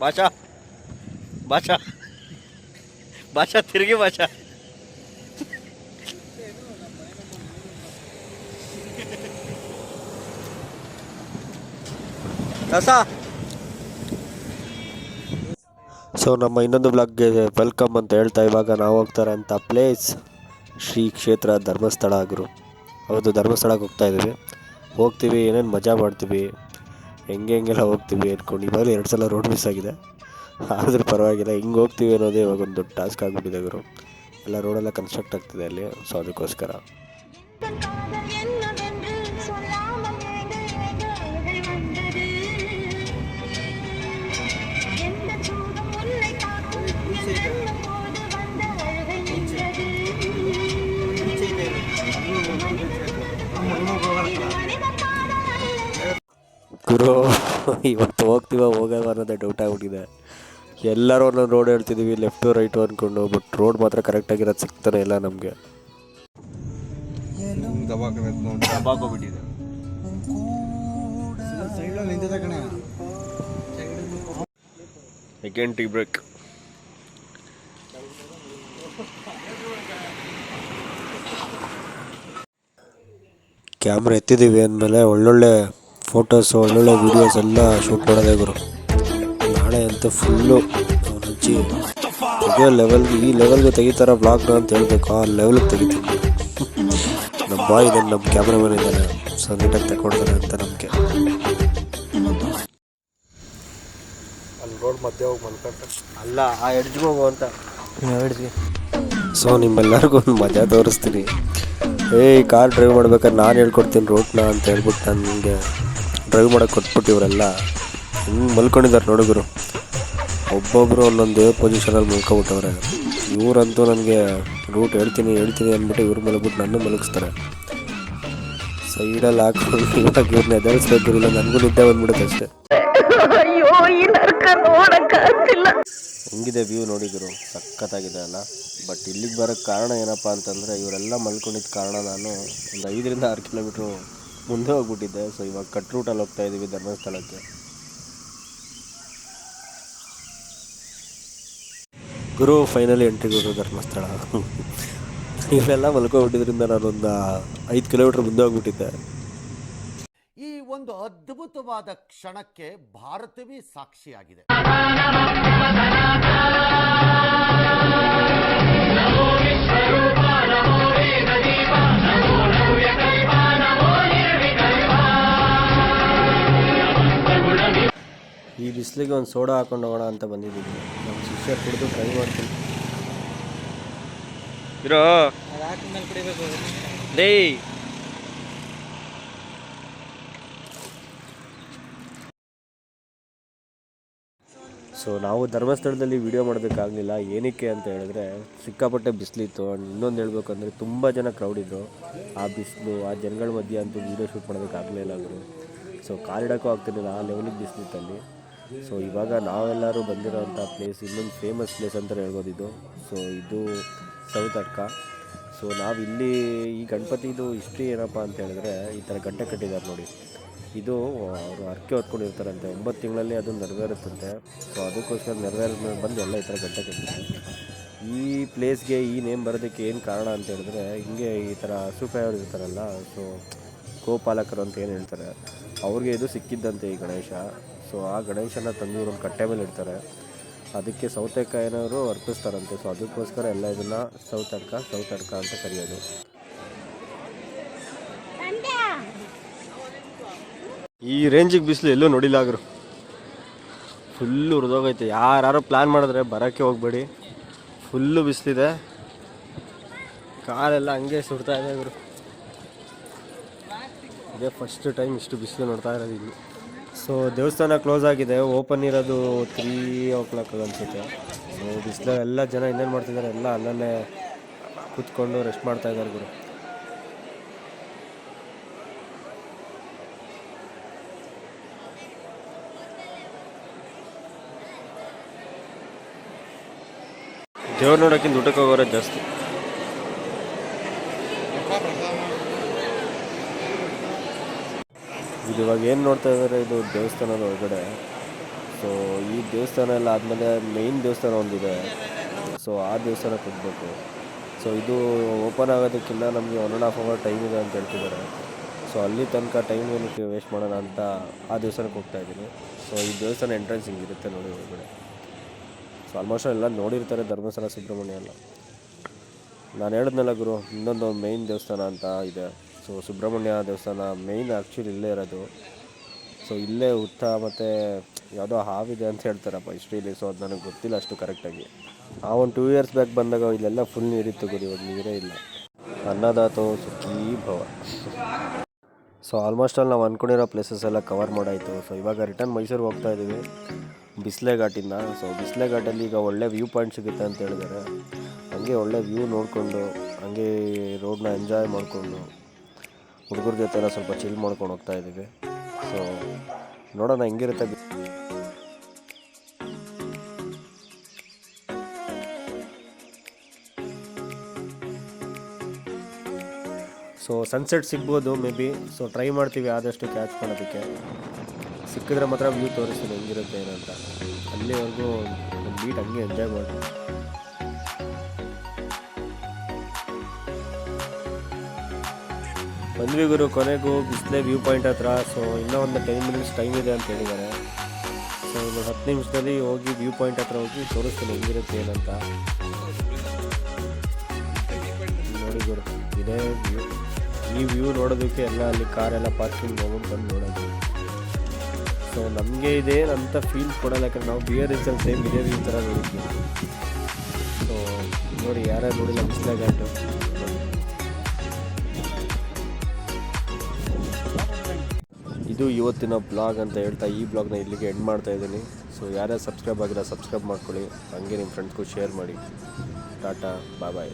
ಭಾಷಾ ಭಾಷಾ ಭಾಷಾ ತಿರುಗಿ ಭಾಷಾ. ರಸ. ಸೊ ನಮ್ಮ ಇನ್ನೊಂದು ಬ್ಲಾಗ್ಗೆ ವೆಲ್ಕಮ್ ಅಂತ ಹೇಳ್ತಾ ಇವಾಗ ನಾವು ಹೋಗ್ತಾರೆ ಅಂತ ಪ್ಲೇಸ್ ಶ್ರೀ ಕ್ಷೇತ್ರ ಧರ್ಮಸ್ಥಳ ಗುರು. ಹೌದು, ಧರ್ಮಸ್ಥಳಕ್ಕೆ ಹೋಗ್ತೀವಿ, ಏನೇನು ಮಜಾ ಮಾಡ್ತೀವಿ, ಹೆಂಗೆಲ್ಲ ಹೋಗ್ತೀವಿ ಅಂದ್ಕೊಂಡು. ಇವಾಗಲೇ 2 ಸಲ ರೋಡ್ ಮಿಸ್ ಆಗಿದೆ, ಆದರೂ ಪರವಾಗಿಲ್ಲ. ಹಿಂಗೆ ಹೋಗ್ತೀವಿ ಅನ್ನೋದೇ ಇವಾಗ ಒಂದು ದೊಡ್ಡ ಟಾಸ್ಕ್ ಆಗಿಬಿಟ್ಟಿದೆ ಗುರು. ಎಲ್ಲ ರೋಡೆಲ್ಲ ಕನ್ಸ್ಟ್ರಕ್ಟ್ ಆಗ್ತಿದೆ ಅಲ್ಲಿ, ಸೊ ಅದಕ್ಕೋಸ್ಕರ. ಗುರು ಇವತ್ತು ಹೋಗಲ್ವ ಅನ್ನೋದೇ ಡೌಟ್ ಆಗಿಬಿಟ್ಟಿದೆ. ಎಲ್ಲರೂ ಒಂದೊಂದು ರೋಡ್ ಹೇಳ್ತಿದ್ದೀವಿ, ಲೆಫ್ಟು ರೈಟು ಅಂದ್ಕೊಂಡು, ಬಟ್ ರೋಡ್ ಮಾತ್ರ ಕರೆಕ್ಟಾಗಿರೋದು ಸಿಗ್ತಾನೆ ಇಲ್ಲ ನಮಗೆ. Again tea break. ಕ್ಯಾಮ್ರಾ ಎತ್ತಿದ್ದೀವಿ ಅಂದಮೇಲೆ ಒಳ್ಳೊಳ್ಳೆ ಫೋಟೋಸು, ಒಳ್ಳೊಳ್ಳೆ ವೀಡಿಯೋಸ್ ಎಲ್ಲ ಶೂಟ್ ಮಾಡೋದೇ ಗುರು. ನಾಳೆ ಅಂತೂ ಫುಲ್ಲು ರುಚಿ ತೆಗಿಯೋ ಲೆವೆಲ್ಗೆ, ಈ ಲೆವೆಲ್ಗೆ ತೆಗಿತಾರ ಬ್ಲಾಗ್ನ ಅಂತ ಹೇಳ್ಬೇಕು, ಆ ಲೆವೆಲ್ಗೆ ತೆಗಿತೀವಿ. ನಮ್ಮ ಬಾಯ್ ಇದ್ದಾನೆ, ನಮ್ಮ ಕ್ಯಾಮ್ರಾಮನ್ ಇದ್ದಾನೆ, ಸೊ ನೀಟಾಗಿ ತಗೊಂಡ್ತಾನೆ ಅಂತ ನಮಗೆ. ಅಲ್ಲಿ ರೋಡ್ ಮಧ್ಯೆ ಹೋಗಿ ಮಲ್ಕೊಂತ ಅಲ್ಲ, ಆ ಎಡ್ಜ್ಗೆ ಹೋಗು ಅಂತ ಎಡ್ಜ್ಗೆ. ಸೊ ನಿಮ್ಮೆಲ್ಲರಿಗೂ ಒಂದು ಮಜಾ ತೋರಿಸ್ತೀನಿ. ಕಾರ್ ಡ್ರೈವ್ ಮಾಡ್ಬೇಕಾದ್ರೆ ನಾನು ಹೇಳ್ಕೊಡ್ತೀನಿ ರೋಡ್ನ ಅಂತ ಹೇಳ್ಬಿಟ್ಟು ನನಗೆ ಡ್ರೈವ್ ಮಾಡೋಕ್ಕೆ ಕೊಟ್ಬಿಟ್ಟು ಇವರೆಲ್ಲ ಹಿಂಗೆ ಮಲ್ಕೊಂಡಿದ್ದಾರೆ ನೋಡಿದ್ರು. ಒಬ್ಬೊಬ್ಬರು ಒಂದೊಂದು ಪೊಸಿಷನಲ್ಲಿ ಮಲ್ಕೊಬಿಟ್ಟವ್ರೆ. ಇವರಂತೂ ನನಗೆ ರೂಟ್ ಹೇಳ್ತೀನಿ ಅಂದ್ಬಿಟ್ಟು ಇವ್ರು ಮಲಗ್ಬಿಟ್ಟು ನನ್ನ ಮಲಗಿಸ್ತಾರೆ. ಸೈಡಲ್ಲಿ ಹಾಕೊಂಡು ಇವಾಗ ಇವ್ರನ್ನ ಎದುರಿಸ್ಬೇಕಿರಲಿಲ್ಲ, ನನಗೂ ನಿದ್ದೆ ಬಂದ್ಬಿಡುತ್ತೆ ಅಷ್ಟೇ. ಹೆಂಗಿದೆ ವ್ಯೂ ನೋಡಿದ್ರು, ಸಖತ್ತಾಗಿದೆ ಅಲ್ಲ. ಬಟ್ ಇಲ್ಲಿಗೆ ಬರೋಕ್ಕೆ ಕಾರಣ ಏನಪ್ಪ ಅಂತಂದರೆ, ಇವರೆಲ್ಲ ಮಲ್ಕೊಂಡಿದ್ದ ಕಾರಣ ನಾನು ಒಂದು 5 6 ಕಿಲೋಮೀಟ್ರು ಮುಂದೆ ಹೋಗ್ಬಿಟ್ಟಿದ್ದೆ. ಸೊ ಇವಾಗ ಕಟ್ ರೂಟಲ್ಲಿ ಹೋಗ್ತಾಯಿದ್ದೀವಿ ಧರ್ಮಸ್ಥಳಕ್ಕೆ. ಗುರು ಫೈನಲಿ ಎಂಟ್ರಿ ಗುರು ಧರ್ಮಸ್ಥಳ. ಇವೆಲ್ಲ ಮಲ್ಕೊಬಿಟ್ಟಿದ್ರಿಂದ ನಾನೊಂದು 5 ಕಿಲೋಮೀಟ್ರ್ ಮುಂದೆ ಹೋಗ್ಬಿಟ್ಟಿದ್ದೆ. ಈ ಒಂದು ಅದ್ಭುತವಾದ ಕ್ಷಣಕ್ಕೆ ಭಾರತವೇ ಸಾಕ್ಷಿಯಾಗಿದೆ. ಈ ಬಿಸಿಲಿಗೆ ಒಂದು ಸೋಡಾ ಹಾಕೊಂಡು ಹೋಗೋಣ ಅಂತ ಬಂದಿದ್ದೀನಿ. ನಮ್ಮ ಶಿಷ್ಯರು ಕುಡಿದು ಟ್ರೈ ಮಾಡ್ತೀನಿ. ಇರೋ ಡೇ ಸೊ ನಾವು ಧರ್ಮಸ್ಥಳದಲ್ಲಿ ವಿಡಿಯೋ ಮಾಡೋದಕ್ಕಾಗಲಿಲ್ಲ. ಏನಕ್ಕೆ ಅಂತ ಹೇಳಿದ್ರೆ ಸಿಕ್ಕಾಪಟ್ಟೆ ಬಿಸಿಲಿತ್ತು. ಇನ್ನೊಂದು ಹೇಳ್ಬೇಕಂದ್ರೆ ತುಂಬ ಜನ ಕ್ರೌಡ್ ಇದ್ದರು. ಆ ಬಿಸಿಲು, ಆ ಜನಗಳ ಮಧ್ಯೆ ಅಂತೂ ವೀಡಿಯೋ ಶೂಟ್ ಮಾಡೋದಕ್ಕಾಗಲಿಲ್ಲ ಅವರು. ಸೊ ಕಾಲಿಡೋಕ್ಕೂ ಆಗ್ತಿರಲಿಲ್ಲ, ಆ ಲೆವೆಲಿಗೆ ಬಿಸಿಲಿತ್ತಲ್ಲಿ. ಸೊ ಇವಾಗ ನಾವೆಲ್ಲರೂ ಬಂದಿರೋಂಥ ಪ್ಲೇಸ್, ಇನ್ನೊಂದು ಫೇಮಸ್ ಪ್ಲೇಸ್ ಅಂತ ಹೇಳ್ಬೋದಿದ್ದು. ಸೊ ಇದು ಸೌತ್ ಅಡ್ಕ. ಸೊ ನಾವಿಲ್ಲಿ ಈ ಗಣಪತಿದು ಹಿಸ್ಟ್ರಿ ಏನಪ್ಪ ಅಂತ ಹೇಳಿದ್ರೆ, ಈ ಥರ ಗಂಟೆ ಕಟ್ಟಿದ್ದಾರೆ ನೋಡಿ. ಇದು ಅವರು ಹರಕೆ ಹೊತ್ಕೊಂಡಿರ್ತಾರಂತೆ, 9 ತಿಂಗಳಲ್ಲಿ ಅದು ನೆರವೇರುತ್ತಂತೆ. ಸೊ ಅದಕ್ಕೋಸ್ಕರ ನೆರವೇರಿದ ಬಂದು ಎಲ್ಲ ಈ ಥರ ಗಂಟೆ ಕಟ್ಟಿದ್ದಾರೆ. ಈ ಪ್ಲೇಸ್ಗೆ ಈ ನೇಮ್ ಬರೋದಕ್ಕೆ ಏನು ಕಾರಣ ಅಂತ ಹೇಳಿದ್ರೆ, ಹಿಂಗೆ ಈ ಥರ ಹಸುಕಾಯವ್ರು ಇರ್ತಾರಲ್ಲ, ಸೊ ಗೋಪಾಲಕರು ಅಂತ ಏನು ಹೇಳ್ತಾರೆ, ಅವ್ರಿಗೆ ಇದು ಸಿಕ್ಕಿದ್ದಂತೆ ಈ ಗಣೇಶ. ಸೊ ಆ ಗಣೇಶನ ತಂದು ಒಂದು ಕಟ್ಟೆ ಮೇಲೆ ಇಡ್ತಾರೆ, ಅದಕ್ಕೆ ಸೌತೆಕಾಯಿನವರು ಅರ್ಪಿಸ್ತಾರಂತೆ. ಸೊ ಅದಕ್ಕೋಸ್ಕರ ಎಲ್ಲ ಇದನ್ನು ಸೌತ್ ಅಡ್ಕ ಅಂತ ಕರೆಯೋದು. ಈ ರೇಂಜಿಗೆ ಬಿಸಿಲು ಎಲ್ಲೂ ನೋಡಿಲ್ಲ ಆದ್ರು, ಫುಲ್ಲು ಹುರಿದೋಗೈತೆ. ಯಾರು ಪ್ಲ್ಯಾನ್ ಮಾಡಿದ್ರೆ ಬರೋಕ್ಕೆ ಹೋಗಬೇಡಿ, ಫುಲ್ಲು ಬಿಸಿಲಿದೆ. ಕಾಲೆಲ್ಲ ಹಂಗೆ ಸುಡ್ತಾ ಇದೆ ಗುರು. ಇದೇ ಫಸ್ಟ್ ಟೈಮ್ ಇಷ್ಟು ಬಿಸಿಲು ನೋಡ್ತಾ ಇರೋದು ಇಲ್ಲಿ. ಸೊ ದೇವಸ್ಥಾನ ಕ್ಲೋಸ್ ಆಗಿದೆ, ಓಪನ್ ಇರೋದು 3 o'clock ಅನಿಸುತ್ತೆ. ಸೊ ಬಿಸಿಲು ಎಲ್ಲ ಜನ ಇನ್ನೇನು ಮಾಡ್ತಿದ್ದಾರೆ, ಎಲ್ಲ ಅಲ್ಲಲ್ಲೇ ಕೂತ್ಕೊಂಡು ರೆಸ್ಟ್ ಮಾಡ್ತಾ ಇದ್ದಾರೆ ಗುರು. ದೇವ್ರು ನೋಡೋಕ್ಕಿಂತ ಊಟಕ್ಕೆ ಹೋಗೋರೆ ಜಾಸ್ತಿ. ಇದು ಇವಾಗ ಏನು ನೋಡ್ತಾ ಇದ್ದಾರೆ, ಇದು ದೇವಸ್ಥಾನದ ಒಳಗಡೆ. ಸೊ ಈ ದೇವಸ್ಥಾನ ಎಲ್ಲ ಆದಮೇಲೆ ಮೇಯ್ನ್ ದೇವಸ್ಥಾನ ಒಂದಿದೆ, ಸೊ ಆ ದೇವಸ್ಥಾನಕ್ಕೆ ಹೋಗಬೇಕು. ಸೊ ಇದು ಓಪನ್ ಆಗೋದಕ್ಕಿಂತ ನಮಗೆ 1.5 ಅವರ್ ಟೈಮ್ ಇದೆ ಅಂತ ಹೇಳ್ತಿದ್ದಾರೆ. ಸೊ ಅಲ್ಲಿ ತನಕ ಟೈಮ್ ಏನಕ್ಕೆ ವೇಸ್ಟ್ ಮಾಡೋಣ ಅಂತ ಆ ದೇವಸ್ಥಾನಕ್ಕೆ ಹೋಗ್ತಾ ಇದ್ದೀನಿ. ಸೊ ಈ ದೇವಸ್ಥಾನ ಎಂಟ್ರೆನ್ಸ್ ಹಿಂಗಿರುತ್ತೆ ನೋಡಿ ಒಳಗಡೆ. ಸೊ ಆಲ್ಮೋಸ್ಟ್ ಎಲ್ಲ ನೋಡಿರ್ತಾರೆ ಧರ್ಮಸ್ಥಳ ಸುಬ್ರಹ್ಮಣ್ಯ ಎಲ್ಲ. ನಾನು ಹೇಳಿದ್ನಲ್ಲ ಗುರು, ಇನ್ನೊಂದು ಮೇಯ್ನ್ ದೇವಸ್ಥಾನ ಅಂತ ಇದೆ. ಸೊ ಸುಬ್ರಹ್ಮಣ್ಯ ದೇವಸ್ಥಾನ ಮೇಯ್ನ್ ಆ್ಯಕ್ಚುಲಿ ಇಲ್ಲೇ ಇರೋದು. ಸೊ ಇಲ್ಲೇ ಹುತ್ತ ಮತ್ತು ಯಾವುದೋ ಹಾವಿದೆ ಅಂತ ಹೇಳ್ತಾರಪ್ಪ ಹಿಸ್ಟ್ರೀಲಿ. ಸೊ ಅದು ನನಗೆ ಗೊತ್ತಿಲ್ಲ ಅಷ್ಟು ಕರೆಕ್ಟಾಗಿ. ಆ ಒಂದು 2 ಇಯರ್ಸ್ ಬ್ಯಾಕ್ ಬಂದಾಗ ಇಲ್ಲೆಲ್ಲ ಫುಲ್ ನೀರಿತ್ತು ಗುರು, ಇವಾಗ ನೀರೇ ಇಲ್ಲ. ಅನ್ನದಾತೋ ಸುಖೀ ಭವ. ಸೊ ಆಲ್ಮೋಸ್ಟ್ ಅಲ್ಲಿ ನಾವು ಅಂದ್ಕೊಂಡಿರೋ ಪ್ಲೇಸಸ್ ಎಲ್ಲ ಕವರ್ ಮಾಡಾಯಿತು. ಸೊ ಇವಾಗ ರಿಟರ್ನ್ ಮೈಸೂರಿಗೆ ಹೋಗ್ತಾ ಇದ್ದೀವಿ ಬಿಸ್ಲೆ ಘಾಟಿಂದ. ಸೊ ಬಿಸ್ಲೆ ಘಾಟಲ್ಲಿ ಈಗ ಒಳ್ಳೆ ವ್ಯೂ ಪಾಯಿಂಟ್ ಸಿಗುತ್ತೆ ಅಂತ ಹೇಳಿದ್ದಾರೆ. ಹಂಗೆ ಒಳ್ಳೆ ವ್ಯೂ ನೋಡಿಕೊಂಡು ಹಂಗೆ ರೋಡ್ನ ಎಂಜಾಯ್ ಮಾಡಿಕೊಂಡು ಹುಡುಗರ ಜೊತೆ ಎಲ್ಲ ಸ್ವಲ್ಪ ಚಿಲ್ ಮಾಡ್ಕೊಂಡು ಹೋಗ್ತಾ ಇದ್ದೀವಿ. ಸೊ ನೋಡೋಣ ಹೆಂಗಿರುತ್ತೆ. ಸೊ ಸನ್ಸೆಟ್ ಸಿಗ್ಬೋದು ಮೇ ಬಿ. ಸೊ ಟ್ರೈ ಮಾಡ್ತೀವಿ ಆದಷ್ಟು ಕ್ಯಾಚ್ ಮಾಡೋದಕ್ಕೆ. ಸಿಕ್ಕಿದ್ರೆ ಮಾತ್ರ ವ್ಯೂ ತೋರಿಸ್ತೀನಿ ಹೆಂಗಿರುತ್ತೆ ಏನಂತ. ಅಲ್ಲಿವರೆಗೂ ಒಂದು ಬೀಟ್ ಹಂಗೆ ಎಂಜಾಯ್ ಮಾಡಿ. ಬಂದ್ವಿ ಗುರು ಕೊನೆಗೂ ಬಿಸ್ಲೆ ವ್ಯೂ ಪಾಯಿಂಟ್ ಹತ್ರ. ಸೊ ಇನ್ನೂ ಒಂದು 10 ಮಿನಿಟ್ಸ್ ಟೈಮ್ ಇದೆ ಅಂತ ಹೇಳಿದ್ದಾರೆ. ಸೊ ಒಂದು 10 ನಿಮಿಷದಲ್ಲಿ ಹೋಗಿ ವ್ಯೂ ಪಾಯಿಂಟ್ ಹತ್ರ ಹೋಗಿ ತೋರಿಸ್ತೀನಿ ಹೆಂಗಿರುತ್ತೆ ಏನಂತ. ನೋಡಿ ಗುರು, ಇದೇ ವ್ಯೂ. ಈ ವ್ಯೂ ನೋಡೋದಕ್ಕೆ ಎಲ್ಲ ಅಲ್ಲಿ ಕಾರೆಲ್ಲ ಪಾರ್ಕಿಂಗ್ ಹೋಗ್ಬಿಟ್ಟು ಬಂದು ನೋಡೋದು. ಸೊ ನಮಗೆ ಇದೇನಂತ ಫೀಲ್ ಕೊಡೋಲ್ಲ, ಯಾಕಂದ್ರೆ ನಾವು ಬಿಯರಿಂಚಲ್ಲಿ ಸೇಮ್ ಇದೇ ವ್ಯೂ ಥರ ನೋಡಿದ್ವಿ. ಸೊ ನೋಡಿ, ಯಾರ್ಯಾರು ನೋಡಿಲ್ಲ ಬಿಸ್ಲೆ ಘಾಟು. ಇದು ಇವತ್ತಿನ ಬ್ಲಾಗ್ ಅಂತ ಹೇಳ್ತಾ ಈ ಬ್ಲಾಗ್ನ ಇಲ್ಲಿಗೆ ಎಂಡ್ ಮಾಡ್ತಾ ಇದ್ದೀನಿ. ಸೊ ಯಾರ್ಯಾರು ಸಬ್ಸ್ಕ್ರೈಬ್ ಆಗಿಲ್ಲ ಸಬ್ಸ್ಕ್ರೈಬ್ ಮಾಡ್ಕೊಳ್ಳಿ, ಹಂಗೆ ನಿಮ್ಮ ಫ್ರೆಂಡ್ಸ್ಗೂ ಶೇರ್ ಮಾಡಿ. ಟಾಟಾ, ಬಾಯ್ ಬಾಯ್.